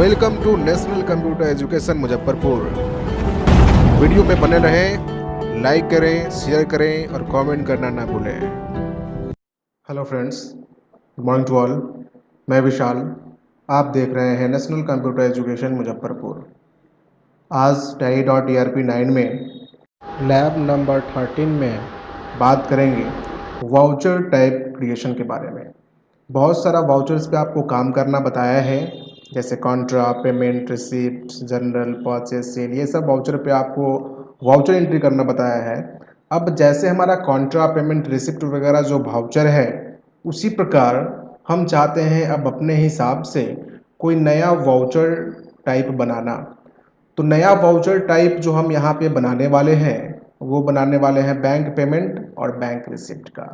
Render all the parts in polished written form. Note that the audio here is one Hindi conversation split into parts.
Welcome to national computer education Muzaffarpur. Video में बने रहें, लाइक करें, शेयर करें और कमेंट करना ना भूलें। Hello friends, good morning to all. मैं विशाल, आप देख रहे हैं नेशनल कंप्यूटर एजुकेशन मुजफ्फरपुर। आज tally.erp9 में लैब नंबर 13 में बात करेंगे वाउचर टाइप क्रिएशन के बारे में। बहुत सारा वाउचर्स पे आपको काम करना बताया है, जैसे contra, payment, receipt, journal, purchase, sale, ये सब वाउचर पे आपको वाउचर एंट्री करना बताया है। अब जैसे हमारा कॉन्ट्रा, पेमेंट, रिसिप्ट वगैरह जो वाउचर है, उसी प्रकार हम चाहते हैं अब अपने हिसाब से कोई नया वाउचर टाइप बनाना। तो नया वाउचर टाइप जो हम यहाँ पे बनाने वाले हैं, वो बनाने वाले हैं बैंक पेमेंट और बैंक रिसिप्ट का।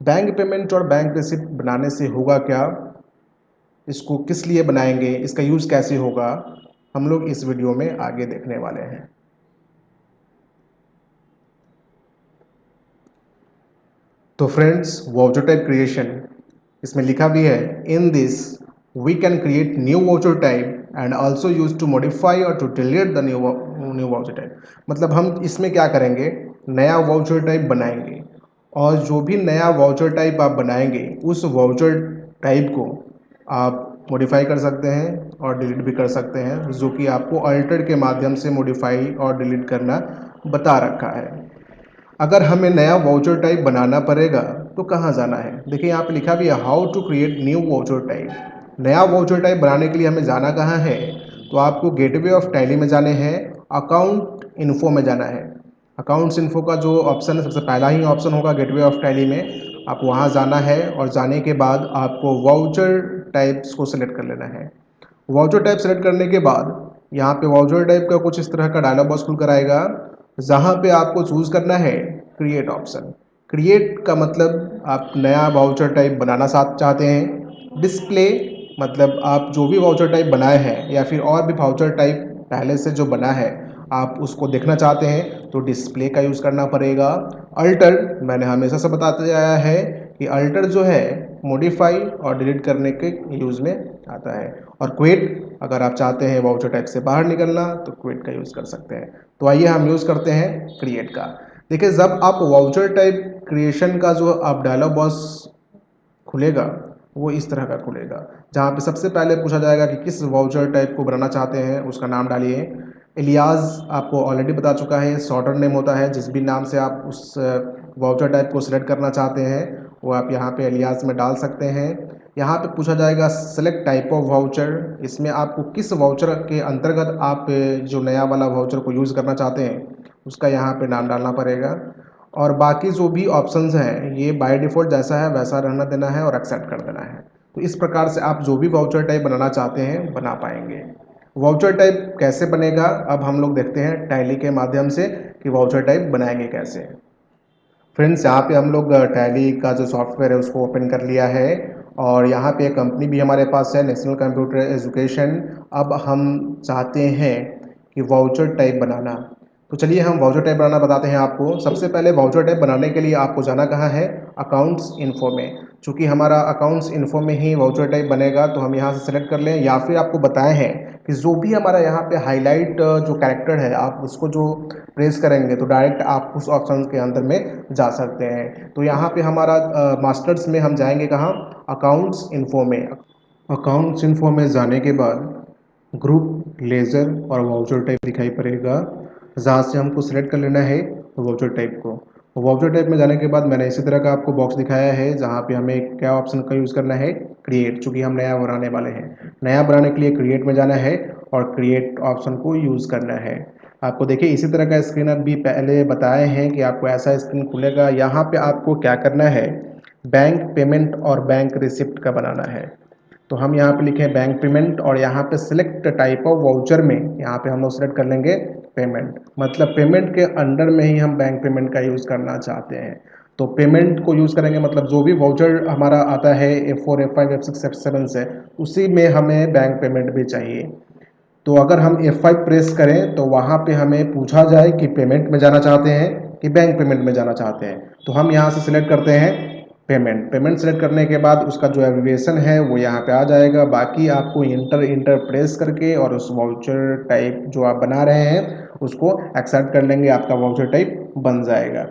बैंक पेमेंट और बैंक रिसिप्ट बनाने से होगा क्या, इसको किस लिए बनाएंगे, इसका यूज़ कैसे होगा, हम लोग इस वीडियो में आगे देखने वाले हैं। तो फ्रेंड्स, वाउचर टाइप क्रिएशन, इसमें लिखा भी है, in this we can create new voucher type and also use to modify और to delete the new voucher type. मतलब हम इसमें क्या करेंगे, नया वाउचर टाइप बनाएंगे और जो भी नया वाउचर टाइप आप बनाएंगे उस वाउचर टाइप को आप मॉडिफाई कर सकते हैं और डिलीट भी कर सकते हैं, जो कि आपको अल्टर के माध्यम से मॉडिफाई और डिलीट करना बता रखा है। अगर हमें नया वाउचर टाइप बनाना पड़ेगा तो कहाँ जाना है, देखिए यहाँ पे लिखा भी है, how to create new voucher type. नया वाउचर टाइप बनाने के लिए हमें जाना कहाँ है, तो आपको गेटवे ऑफ टैली में जाने हैं, अकाउंट इन्फो में जाना है। अकाउंट्स इन्फो का जो ऑप्शन है, सबसे पहला ही ऑप्शन होगा गेटवे ऑफ टैली में, आप वहाँ जाना है और जाने के बाद आपको वाउचर टाइप्स को सिलेक्ट कर लेना है। वाउचर टाइप सेलेक्ट करने के बाद यहाँ पे वाउचर टाइप का कुछ इस तरह का डायलॉग बॉक्स खुल कर आएगा, जहाँ पे आपको चूज़ करना है क्रिएट ऑप्शन। क्रिएट का मतलब आप नया वाउचर टाइप बनाना चाहते हैं। डिस्प्ले मतलब आप जो भी वाउचर टाइप बनाए हैं या फिर और भी वाउचर टाइप पहले से जो बना है आप उसको देखना चाहते हैं तो डिस्प्ले का यूज़ करना पड़ेगा। अल्टर, मैंने हमेशा से बताते आया है कि अल्टर जो है मॉडिफाई और डिलीट करने के यूज़ में आता है। और क्विट, अगर आप चाहते हैं वाउचर टाइप से बाहर निकलना तो क्विट का यूज़ कर सकते हैं। तो आइए हम यूज़ करते हैं क्रिएट का। देखिए, जब आप वाउचर टाइप क्रिएशन का जो आप डायलॉग बॉक्स खुलेगा वो इस तरह का खुलेगा, जहाँ पे सबसे पहले पूछा जाएगा कि किस वाउचर टाइप को बनाना चाहते हैं, उसका नाम डालिए। एलियास आपको ऑलरेडी बता चुका है, शॉर्टर नेम होता है, जिस भी नाम से आप उस वाउचर टाइप को सिलेक्ट करना चाहते हैं वो आप यहाँ पे एलियास में डाल सकते हैं। यहाँ पे पूछा जाएगा सेलेक्ट टाइप ऑफ वाउचर, इसमें आपको किस वाउचर के अंतर्गत आप जो नया वाला वाउचर को यूज़ करना चाहते हैं उसका यहाँ पे नाम डालना पड़ेगा। और बाकी जो भी ऑप्शंस हैं ये बाय डिफ़ॉल्ट जैसा है वैसा रहना देना है और एक्सेप्ट कर देना है। तो इस प्रकार से आप जो भी वाउचर टाइप बनाना चाहते हैं बना पाएंगे। वाउचर टाइप कैसे बनेगा, अब हम लोग देखते हैं टैली के माध्यम से कि वाउचर टाइप बनाएंगे कैसे। फ्रेंड्स, यहाँ पे हम लोग टैली का जो सॉफ्टवेयर है उसको ओपन कर लिया है और यहाँ पे एक कंपनी भी हमारे पास है, नेशनल कंप्यूटर एजुकेशन। अब हम चाहते हैं कि वाउचर टाइप बनाना, तो चलिए हम वाउचर टाइप बनाना बताते हैं आपको। सबसे पहले वाउचर टाइप बनाने के लिए आपको जाना कहाँ है, अकाउंट्स इन्फो में। चूँकि हमारा अकाउंट्स इन्फो में ही वाउचर टाइप बनेगा तो हम यहाँ से सेलेक्ट कर लें, या फिर आपको बताए हैं कि जो भी हमारा यहाँ पे हाईलाइट जो कैरेक्टर है आप उसको जो प्रेस करेंगे तो डायरेक्ट आप उस ऑप्शन के अंदर में जा सकते हैं। तो यहाँ पे हमारा मास्टर्स में हम जाएंगे कहाँ, अकाउंट्स इन्फो में। अकाउंट्स इन्फो में जाने के बाद ग्रुप, लेज़र और वाउचर टाइप दिखाई पड़ेगा, जहाँ से हमको सिलेक्ट कर लेना है वाउचर टाइप को। वाउचर टाइप में जाने के बाद मैंने इसी तरह का आपको बॉक्स दिखाया है, जहाँ पे हमें क्या ऑप्शन का यूज़ करना है, क्रिएट। चूँकि हम नया बनाने वाले हैं, नया बनाने के लिए क्रिएट में जाना है और क्रिएट ऑप्शन को यूज़ करना है। आपको देखिए इसी तरह का स्क्रीन अभी पहले बताए हैं कि आपको ऐसा स्क्रीन खुलेगा। यहाँ पे आपको क्या करना है, बैंक पेमेंट और बैंक रिसिप्ट का बनाना है। तो हम यहाँ पे लिखे बैंक पेमेंट और यहाँ पे सिलेक्ट टाइप ऑफ वाउचर में यहाँ पे हम लोग सेलेक्ट कर लेंगे पेमेंट। मतलब पेमेंट के अंडर में ही हम बैंक पेमेंट का यूज़ करना चाहते हैं, तो पेमेंट को यूज़ करेंगे। मतलब जो भी वाउचर हमारा आता है F4, F5, F6, F7 से, उसी में हमें बैंक पेमेंट भी चाहिए। तो अगर हम F5 प्रेस करें तो वहाँ पे हमें पूछा जाए कि पेमेंट में जाना चाहते हैं कि बैंक पेमेंट में जाना चाहते हैं, तो हम यहाँ से सिलेक्ट करते हैं पेमेंट सेलेक्ट करने के बाद उसका जो एब्रिविएशन है वो यहाँ पे आ जाएगा। बाकी आपको इंटर प्रेस करके और उस वाउचर टाइप जो आप बना रहे हैं उसको एक्सेप्ट कर लेंगे, आपका वाउचर टाइप बन जाएगा।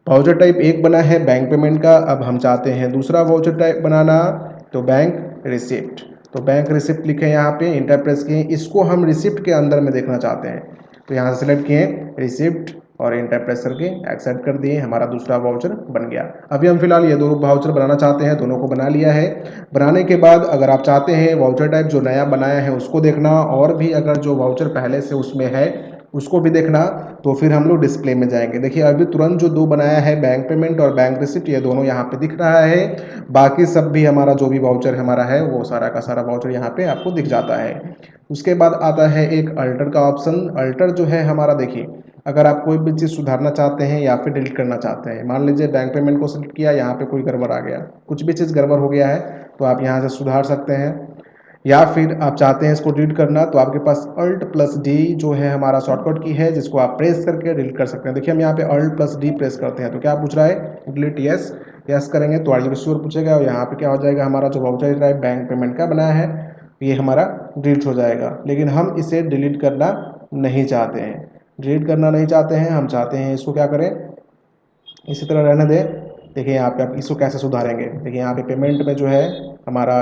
वाउचर टाइप एक बना है बैंक पेमेंट का, अब हम चाहते हैं दूसरा वाउचर टाइप बनाना, तो बैंक रिसिप्ट। तो बैंक रिसिप्ट लिखे यहाँ पे, इंटर प्रेस किए, इसको हम रिसिप्ट के अंदर में देखना चाहते हैं, तो यहाँ से सेलेक्ट किए रिसिप्ट और इंटर प्रेस करके एक्सेप्ट कर दिए, हमारा दूसरा वाउचर बन गया। अभी हम फिलहाल ये दो वाउचर बनाना चाहते हैं, दोनों को बना लिया है। बनाने के बाद अगर आप चाहते हैं वाउचर टाइप जो नया बनाया है उसको देखना, और भी अगर जो वाउचर पहले से उसमें है उसको भी देखना, तो फिर हम लोग डिस्प्ले में जाएंगे। देखिए अभी तुरंत जो दो बनाया है बैंक पेमेंट और बैंक रिसिप्ट, ये दोनों यहाँ पे दिख रहा है। बाकी सब भी हमारा जो भी वाउचर हमारा है वो सारा का सारा वाउचर यहाँ पे आपको दिख जाता है। उसके बाद आता है एक अल्टर का ऑप्शन। अल्टर जो है हमारा, देखिए अगर आप कोई भी चीज़ सुधारना चाहते हैं या फिर डिलीट करना चाहते हैं, मान लीजिए बैंक पेमेंट को सेलेक्ट किया, यहाँ पे कोई गड़बड़ आ गया, कुछ भी चीज़ गड़बड़ हो गया है, तो आप यहाँ से सुधार सकते हैं। या फिर आप चाहते हैं इसको डिलीट करना, तो आपके पास Alt+D जो है हमारा शॉर्टकट की है, जिसको आप प्रेस करके डिलीट कर सकते हैं। देखिए हम यहाँ पे Alt+D प्रेस करते हैं तो क्या पूछ रहा है, डिलीट, यस। यस करेंगे तो आगे श्योर पूछेगा, और यहाँ पे क्या हो जाएगा, हमारा जो वाउचर टाइप बैंक पेमेंट का बनाया है ये हमारा डिलीट हो जाएगा। लेकिन हम इसे डिलीट करना नहीं चाहते हैं, डिलीट करना नहीं चाहते हैं, हम चाहते हैं इसको क्या करें, इसी तरह रहने दें। देखिए यहाँ पे आप इसको कैसे सुधारेंगे, देखिए यहाँ पे पेमेंट में जो है हमारा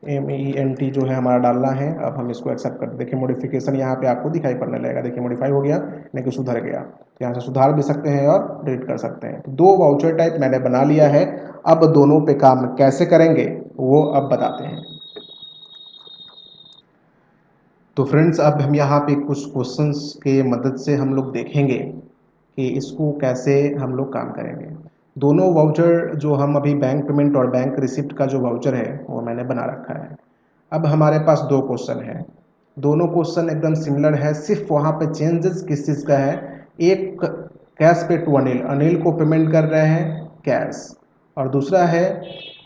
MENT जो है हमारा डालना है। अब हम इसको एक्सेप्ट कर, देखिए मॉडिफिकेशन यहाँ पे आपको दिखाई पड़ने लगेगा, देखिए मॉडिफाई हो गया, लेकिन सुधर गया। तो यहाँ से सुधार भी सकते हैं और डिलीट कर सकते हैं। तो दो वाउचर टाइप मैंने बना लिया है, अब दोनों पे काम कैसे करेंगे वो अब बताते हैं। तो फ्रेंड्स अब हम यहाँ पे कुछ क्वेश्चंस के मदद से हम लोग देखेंगे कि इसको कैसे हम लोग काम करेंगे। दोनों वाउचर जो हम अभी बैंक पेमेंट और बैंक रिसिप्ट का जो वाउचर है वो मैंने बना रखा है। अब हमारे पास दो क्वेश्चन है, दोनों क्वेश्चन एकदम सिमिलर है, सिर्फ वहाँ पे चेंजेस किस चीज़ का है। एक कैश पे टू अनिल, अनिल को पेमेंट कर रहे हैं कैश, और दूसरा है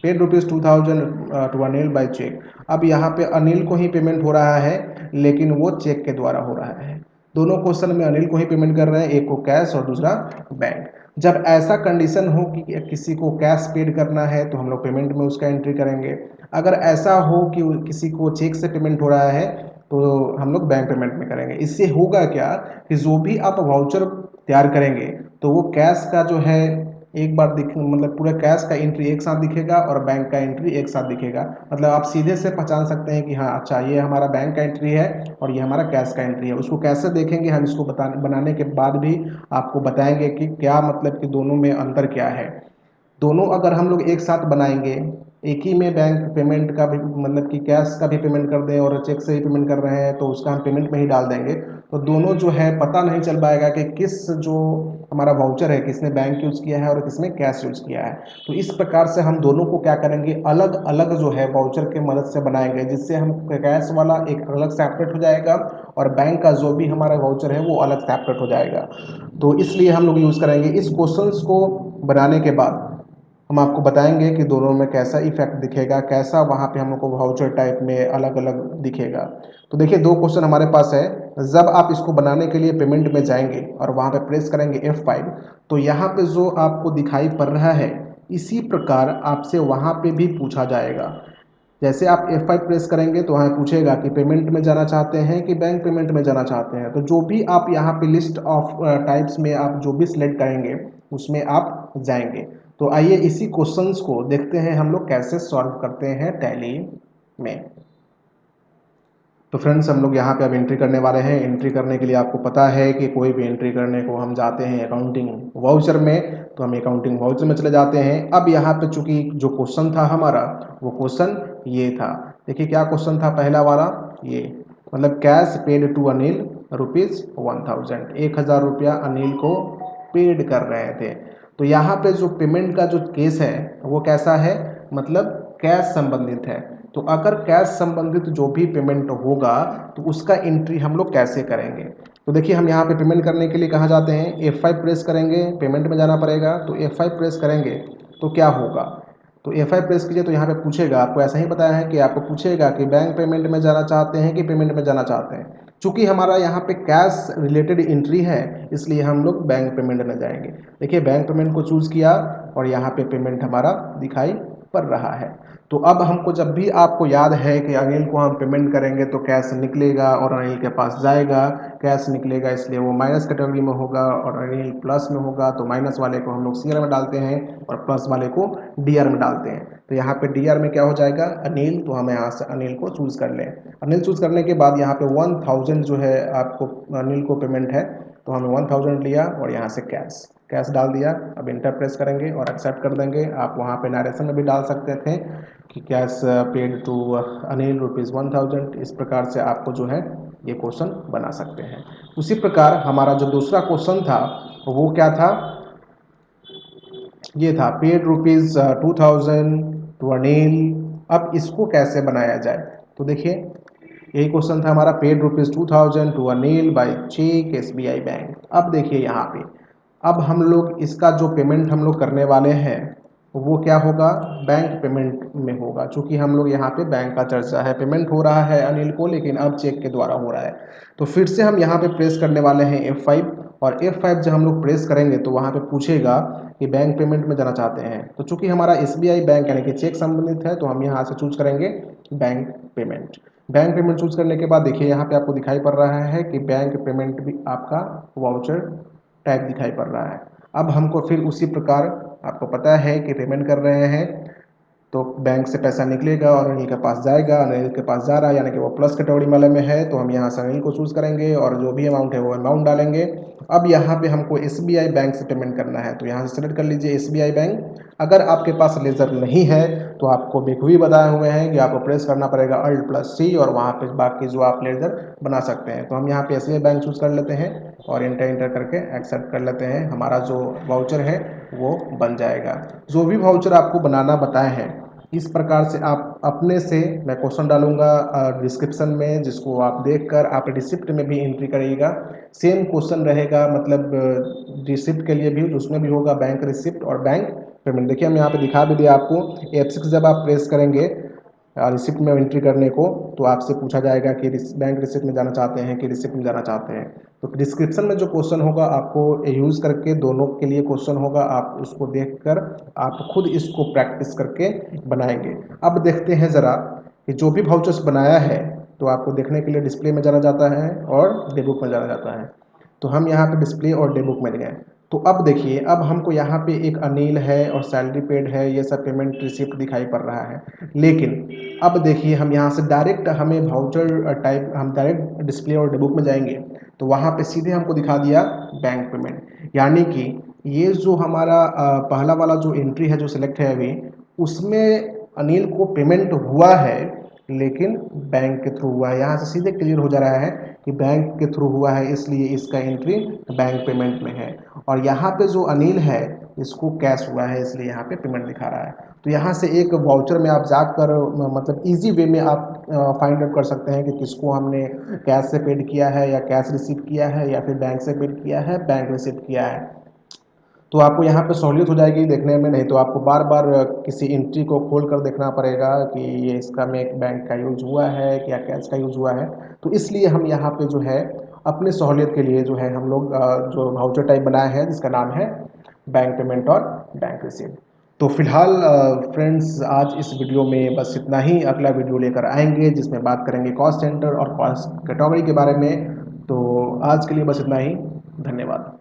paid ₹2000 to Anil by cheque. अब यहाँ पे अनिल को ही पेमेंट हो रहा है, लेकिन वो चेक के द्वारा हो रहा है। दोनों क्वेश्चन में अनिल को ही पेमेंट कर रहे हैं, एक को कैश और दूसरा बैंक। जब ऐसा कंडीशन हो कि किसी को कैश पेड करना है तो हम लोग पेमेंट में उसका एंट्री करेंगे। अगर ऐसा हो कि किसी को चेक से पेमेंट हो रहा है तो हम लोग बैंक पेमेंट में करेंगे। इससे होगा क्या कि जो भी आप वाउचर तैयार करेंगे तो वो कैश का जो है एक बार दिख, मतलब पूरा कैश का एंट्री एक साथ दिखेगा और बैंक का एंट्री एक साथ दिखेगा। मतलब आप सीधे से पहचान सकते हैं कि हाँ अच्छा ये हमारा बैंक का एंट्री है और ये हमारा कैश का एंट्री है। उसको कैसे देखेंगे, हम इसको बनाने के बाद भी आपको बताएंगे कि क्या मतलब कि दोनों में अंतर क्या है। दोनों अगर हम लोग एक साथ बनाएंगे, एक ही में बैंक पेमेंट का भी, मतलब कि कैश का भी पेमेंट कर दें और चेक से ही पेमेंट कर रहे हैं तो उसका हम पेमेंट में ही डाल देंगे, तो दोनों जो है पता नहीं चल पाएगा कि किस जो हमारा वाउचर है किसने बैंक यूज़ किया है और किसने कैश यूज़ किया है। तो इस प्रकार से हम दोनों को क्या करेंगे, अलग अलग जो है वाउचर के मदद से बनाएंगे, जिससे हम कैश वाला एक अलग सेपरेट हो जाएगा और बैंक का जो भी हमारा वाउचर है वो अलग सेपरेट हो जाएगा। तो इसलिए हम लोग यूज़ करेंगे। इस क्वेश्चंस को बनाने के बाद हम आपको बताएंगे कि दोनों में कैसा इफेक्ट दिखेगा, कैसा वहाँ पे हम लोग को वाउचर टाइप में अलग अलग दिखेगा। तो देखिए दो क्वेश्चन हमारे पास है। जब आप इसको बनाने के लिए पेमेंट में जाएंगे और वहाँ पे प्रेस करेंगे F5, तो यहाँ पे जो आपको दिखाई पड़ रहा है इसी प्रकार आपसे वहाँ पे भी पूछा जाएगा। जैसे आप F5 प्रेस करेंगे तो वहाँ पूछेगा कि पेमेंट में जाना चाहते हैं कि बैंक पेमेंट में जाना चाहते हैं। तो जो भी आप यहाँ पे लिस्ट ऑफ टाइप्स में आप जो भी सिलेक्ट करेंगे उसमें आप जाएंगे। तो आइए इसी क्वेश्चंस को देखते हैं हम लोग कैसे सॉल्व करते हैं टैली में। तो फ्रेंड्स हम लोग यहाँ पे अब एंट्री करने वाले हैं। एंट्री करने के लिए आपको पता है कि कोई भी एंट्री करने को हम जाते हैं अकाउंटिंग वाउचर में, तो हम अकाउंटिंग वाउचर में चले जाते हैं। अब यहाँ पे चूंकि जो क्वेश्चन था हमारा वो क्वेश्चन ये था, देखिए क्या क्वेश्चन था पहला वाला, ये मतलब कैश पेड टू अनिल ₹1000, 1000 रुपया अनिल को पेड कर रहे थे। तो यहाँ पे जो पेमेंट का जो केस है वो कैसा है, मतलब कैश संबंधित है। तो अगर कैश संबंधित जो भी पेमेंट होगा तो उसका एंट्री हम लोग कैसे करेंगे। तो देखिए हम यहाँ पे पेमेंट करने के लिए कहाँ जाते हैं, F5 प्रेस करेंगे, पेमेंट में जाना पड़ेगा। तो F5 प्रेस करेंगे तो क्या होगा, तो F5 प्रेस कीजिए तो यहाँ पे पूछेगा, आपको ऐसा ही बताया है कि आपको पूछेगा कि बैंक पेमेंट में जाना चाहते हैं कि पेमेंट में जाना चाहते हैं। चूंकि हमारा यहाँ पे कैश रिलेटेड एंट्री है इसलिए हम लोग बैंक पेमेंट में जाएंगे। देखिए बैंक पेमेंट को चूज़ किया और यहाँ पे पेमेंट हमारा दिखाई पड़ रहा है। तो अब हमको जब भी आपको याद है कि अनिल को हम पेमेंट करेंगे तो कैश निकलेगा और अनिल के पास जाएगा, कैश निकलेगा इसलिए वो माइनस कैटेगरी में होगा और अनिल प्लस में होगा, तो माइनस वाले को हम लोग सी आर में डालते हैं और प्लस वाले को डी आर में डालते हैं। तो यहाँ पे डी आर में क्या हो जाएगा अनिल, तो हम यहाँ से अनिल को चूज़ कर लें। अनिल चूज़ करने के बाद यहाँ पे 1000 जो है आपको अनिल को पेमेंट है, तो हमने 1000 लिया और यहाँ से कैश डाल दिया। अब इंटर प्रेस करेंगे और एक्सेप्ट कर देंगे। आप वहाँ पे नरेशन में भी डाल सकते थे कि कैश पेड टू अनिल ₹1000। इस प्रकार से आपको जो है ये क्वेश्चन बना सकते हैं। उसी प्रकार हमारा जो दूसरा क्वेश्चन था वो क्या था, ये था पेड ₹2000 टू अनिल। अब इसको कैसे बनाया जाए, तो देखिए यही क्वेश्चन था हमारा, paid ₹2000 to Anil by cheque SBI bank. अब देखिए यहाँ पे अब हम लोग इसका जो पेमेंट हम लोग करने वाले हैं वो क्या होगा, बैंक पेमेंट में होगा। चूंकि हम लोग यहाँ पे बैंक का चर्चा है, पेमेंट हो रहा है अनिल को लेकिन अब चेक के द्वारा हो रहा है। तो फिर से हम यहाँ पे प्रेस करने वाले हैं F5 और F5 जब हम लोग प्रेस करेंगे तो वहाँ पे पूछेगा कि बैंक पेमेंट में जाना चाहते हैं। तो चूंकि हमारा SBI बैंक यानी कि चेक संबंधित है तो हम यहाँ से चूज करेंगे bank payment. Bank payment choose करने के बाद देखिए यहाँ पे आपको दिखाई पड़ रहा है कि बैंक पेमेंट भी आपका वाउचर टाइप दिखाई पड़ रहा है। अब हमको फिर उसी प्रकार आपको पता है कि पेमेंट कर रहे हैं तो बैंक से पैसा निकलेगा और अनिल के पास जाएगा। अनिल के पास जा रहा है यानी कि वो प्लस कैटेगरी वाले में है, तो हम यहाँ से अनिल को चूज करेंगे और जो भी अमाउंट है वो अमाउंट डालेंगे। अब यहाँ पे हमको SBI बैंक से पेमेंट करना है तो यहाँ से सेलेक्ट कर लीजिए SBI बैंक। अगर आपके पास लेजर नहीं है तो आपको भी बताए हुए हैं कि आपको प्रेस करना पड़ेगा Alt+C और वहाँ पे बाकी जो आप लेजर बना सकते हैं। तो हम यहाँ पे SBI बैंक चूज कर लेते हैं और इंटर करके एक्सेप्ट कर लेते हैं। हमारा जो वाउचर है वो बन जाएगा। जो भी वाउचर आपको बनाना बताए हैं इस प्रकार से आप अपने से, मैं क्वेश्चन डालूंगा डिस्क्रिप्शन में जिसको आप देखकर आप रिसिप्ट में भी एंट्री करिएगा। सेम क्वेश्चन रहेगा, मतलब रिसिप्ट के लिए भी उसमें भी होगा बैंक रिसिप्ट और बैंक पेमेंट। देखिए हम यहाँ पे दिखा भी दिया आपको, F6 जब आप प्रेस करेंगे रिसिप्ट में एंट्री करने को तो आपसे पूछा जाएगा कि बैंक रिसिप्ट में जाना चाहते हैं कि रिसिप्ट में जाना चाहते हैं। तो डिस्क्रिप्शन में जो क्वेश्चन होगा आपको यूज़ करके दोनों के लिए क्वेश्चन होगा, आप उसको देखकर आप खुद इसको प्रैक्टिस करके बनाएंगे। अब देखते हैं ज़रा कि जो भी वाउचर्स बनाया है तो आपको देखने के लिए डिस्प्ले में जाना जाता है और डेबुक में जाना जाता है। तो हम यहाँ पे डिस्प्ले और डेबुक में गए। तो अब देखिए अब हमको यहाँ पे एक अनिल है और सैलरी पेड है, ये सब पेमेंट रिसिप्ट दिखाई पड़ रहा है। लेकिन अब देखिए हम यहाँ से डायरेक्ट हमें वाउचर टाइप, हम डायरेक्ट डिस्प्ले और डेबुक में जाएंगे तो वहाँ पे सीधे हमको दिखा दिया बैंक पेमेंट। यानी कि ये जो हमारा पहला वाला जो एंट्री है जो सिलेक्ट है अभी, उसमें अनिल को पेमेंट हुआ है लेकिन बैंक के थ्रू हुआ है। यहाँ से सीधे क्लियर हो जा रहा है कि बैंक के थ्रू हुआ है इसलिए इसका एंट्री बैंक पेमेंट में है। और यहाँ पे जो अनिल है इसको कैश हुआ है इसलिए यहाँ पे पेमेंट दिखा रहा है। तो यहाँ से एक वाउचर में आप जाकर मतलब इजी वे में आप फाइंड आउट कर सकते हैं कि किसको हमने कैश से पेड किया है या कैश रिसीव किया है या फिर बैंक से पेड किया है, बैंक रिसीव किया है। तो आपको यहाँ पे सहूलियत हो जाएगी देखने में, नहीं तो आपको बार बार किसी एंट्री को खोल कर देखना पड़ेगा कि ये इसका में एक बैंक का यूज़ हुआ है या कैश का यूज़ हुआ है। तो इसलिए हम यहाँ पे जो है अपने सहूलियत के लिए जो है हम लोग जो वाउचर टाइप बनाया है जिसका नाम है बैंक पेमेंट और बैंक रिसीव। तो फिलहाल फ्रेंड्स आज इस वीडियो में बस इतना ही। अगला वीडियो लेकर आएंगे जिसमें बात करेंगे कॉस्ट सेंटर और कॉस्ट कैटेगरी के बारे में। तो आज के लिए बस इतना ही, धन्यवाद।